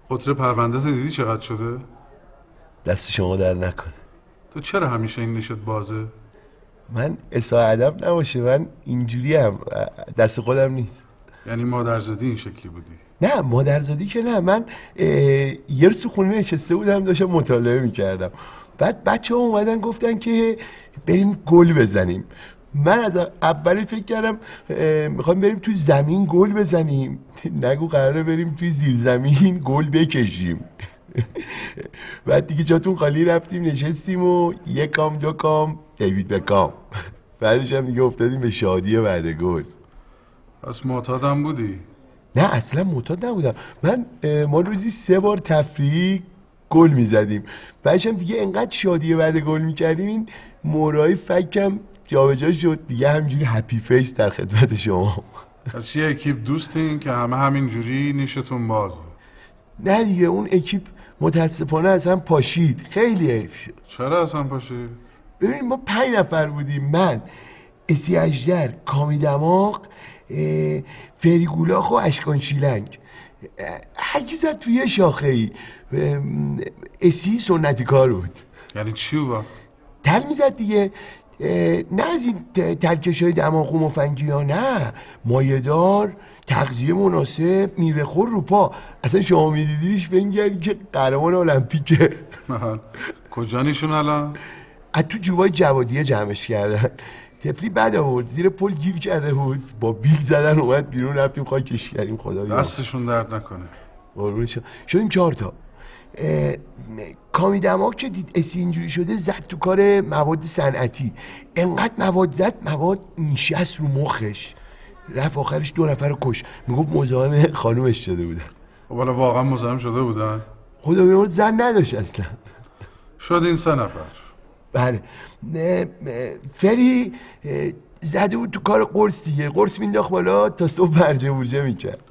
قطر پرونده دیدی چقدر شده؟ دست شما در نکنه. تو چرا همیشه این نیشت بازه؟ من اصلاح ادب نباشه، من اینجوری هم دست خودم نیست. یعنی مادرزادی این شکلی بودی؟ نه مادرزادی که نه، من یه روز تو خونه نشسته بودم داشتم مطالعه میکردم، بعد بچه ها اومدن گفتن که بریم گل بزنیم. من از اولی فکر کردم میخوایم بریم توی زمین گل بزنیم، نگو قراره بریم توی زیر زمین گل بکشیم. بعد دیگه جاتون خالی رفتیم نشستیم و یک کام دو کام دیوید بکام. بعدش هم دیگه افتادیم به شادی بعد گل. پس معتادم بودی؟ نه اصلا معتاد نبودم من. ما روزی 3 بار تفریحی گل میزدیم، بعدش هم دیگه انقدر شادی بعد گل میکردیم این مورای فکم جابجا شد دیگه، همینجوری هپی فیس در خدمت شما. پس یه اکیپ دوستین که همه همینجوری نیشتون بازه؟ نه دیگه اون اکیپ متاسفانه اصلا پاشید، خیلی حیف شد. چرا اصلا پاشید؟ ببینید ما 5 نفر بودیم، من، اسی اژدر، کامی دماغ، فریگولاخ و اشکان شیلنگ. هر کی زد توی یه شاخه ای. اسی سنتی کار بود. یعنی چی و؟ تل میزد دیگه، نه از این تلکش های دماغ و مفنگی ها، نه مایه‌دار، تغذیه مناسب، میوه خور رو پا. اصلا شما میدیدیش فکر می‌کردی که قهرمان المپیکه. کجا نیشون الان؟ از تو جوبای جوادیه جمعش کردن. تفلی بد آورد، زیر پل گیر کرده بود، با بیل زدن اومد بیرون، رفتیم خاکش کردیم. خدا دستشون درد نکنه. قربونش شدیم 4 تا. کامی دماغ که دید اسی اینجوری شده زد تو کار مواد صنعتی، انقدر مواد زد مواد نشست رو مخش، رفت آخرش 2 نفر رو کش. میگفت مزاحم خانومش شده بودن. والا واقعا مزاحم شده بودن؟ خدا بیامرز زن نداشت اصلا. شد این 3 نفر. بله. فری زده بود تو کار قرص دیگه، قرص مینداخت بالا تا صبح برجه بورجه میکرد.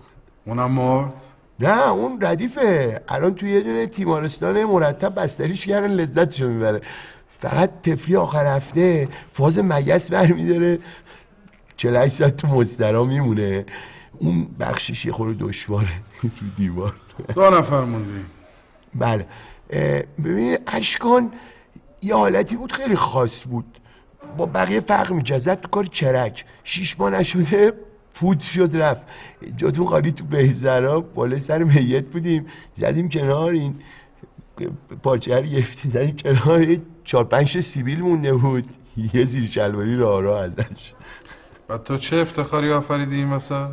اونم مرد؟ نه اون ردیفه، الان توی یه دونه تیمارستان مرتب بستریش کردن، لذتشو میبره. فقط تفلی آخر هفته فاز مگس برمیداره، 48 ساعت تو مسترا میمونه. اون بخشش یه خورده دشواره. تو دیوار 2 نفر موندی. بله. ببینید اشکان یه حالتی بود خیلی خاص بود، با بقیه فرق می‌کرد. زد تو کار چرک، 6 ماه نشده فوت شد رفت. جاتون خالی تو بهزرا بالای سر میت بودیم، زدیم کنار، این پارچه رو گرفتیم زدیم کنار، 4-5 سیبیل مونده بود، یه زیر شلواری راه ازش. و تو چه افتخاری آفریدی این وسط؟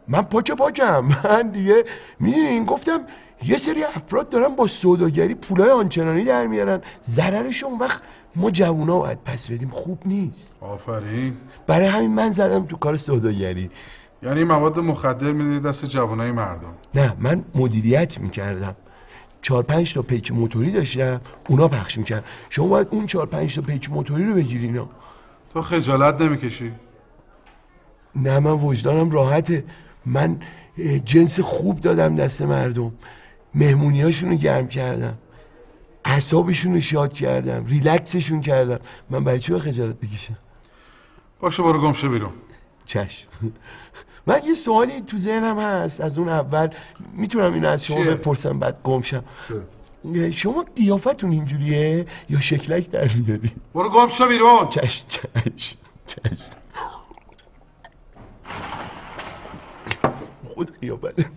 من پاکم. من دیگه میدونین گفتم یه سری افراد دارن با سوداگری پولای آنچنانی در میارن، ضررش اون وقت ما جوونا باید پس بدیم، خوب نیست. آفرین. برای همین من زدم تو کار سوداگری. یعنی مواد مخدر میدادی دست جوانای مردم؟ نه من مدیریت میکردم، 4-5 تا پیک موتوری داشتم، اونا پخش میکردن. شما باید اون 4-5 تا پیک موتوری رو بگیرین. تو خجالت نمیکشی؟ نه من وجدانم راحته. من جنس خوب دادم دست مردم، مهمونیاشون رو گرم کردم، اعصابشون رو شاد کردم، ریلکسشون کردم. من برای چی با خجالت بکشم؟ باشه برو گم شو بیرون. چشم. من یه سوالی تو ذهنم هست از اون اول، میتونم اینو از شما بپرسم بعد گم شم؟ شما قیافتون اینجوریه یا شکلک در میاری؟ برو گم شو بیرون. چشم. خود قیافت